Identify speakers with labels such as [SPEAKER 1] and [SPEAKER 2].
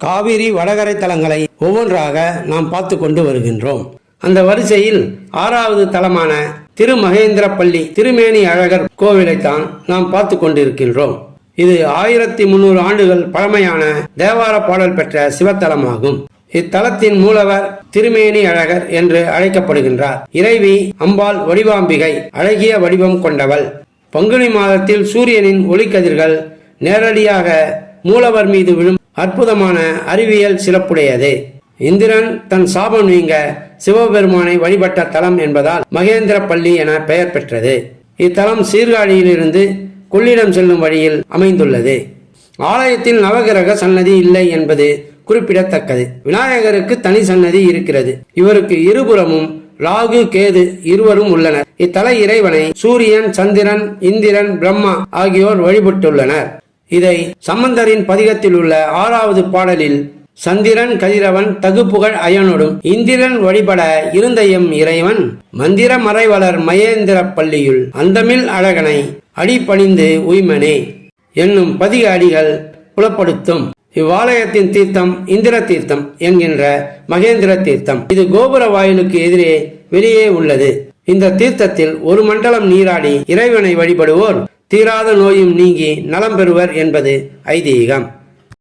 [SPEAKER 1] காவிரி வடகரை தலங்களை ஒவ்வொன்றாக நாம் பார்த்து கொண்டு வருகின்றோம். அந்த வரிசையில் 6வது தலமான திருமகேந்திரப்பள்ளி திருமேனி அழகர் கோவிலைத்தான் நாம் பார்த்து கொண்டிருக்கின்றோம். இது 1300 ஆண்டுகள் பழமையான தேவார பாடல் பெற்ற சிவத்தலமாகும். இத்தலத்தின் மூலவர் திருமேனி அழகர் என்று அழைக்கப்படுகின்றார். இறைவி அம்பாள் வடிவாம்பிகை, அழகிய வடிவம் கொண்டவள். பங்குனி மாதத்தில் சூரியனின் ஒளிக்கதிர்கள் நேரடியாக மூலவர் மீது விழும் அற்புதமான அறிவியல் சிறப்புடையது. இந்திரன் தன் சாபம் நீங்க சிவபெருமானை வழிபட்ட தலம் என்பதால் மகேந்திரப்பள்ளி என பெயர் பெற்றது. இத்தலம் சீர்காழியிலிருந்து கொள்ளிடம் செல்லும் வழியில் அமைந்துள்ளது. ஆலயத்தில் நவகிரக சன்னதி இல்லை என்பது குறிப்பிடத்தக்கது. விநாயகருக்கு தனி சன்னதி இருக்கிறது. இவருக்கு இருபுறமும் ராகு கேது இருவரும் உள்ளனர். இத்தல இறைவனை சூரியன், சந்திரன், இந்திரன், பிரம்மா ஆகியோர் வழிபட்டுள்ளனர். இதை சம்பந்தரின் பதிகத்தில் உள்ள 6வது பாடலில் சந்திரன் கதிரவன் தகுப்புகழ் அயனொடும் இந்திரன் வழிபட இருந்த எம் இறைவன் மந்திர மறைவளர் மகேந்திரப்பள்ளியுள் அந்தமில் அழகனை அடிபணிந்து உய்மனே என்னும் பதிக அடிகள் புலப்படுத்தும். இவ்வாலயத்தின் தீர்த்தம் இந்திர தீர்த்தம் என்கின்ற மகேந்திர தீர்த்தம். இது கோபுர வாயிலுக்கு எதிரே வெளியே உள்ளது. இந்த தீர்த்தத்தில் ஒரு மண்டலம் நீராடி இறைவனை வழிபடுவோர் தீராத நோயும் நீங்கி நலம் பெறுவர் என்பது ஐதீகம்.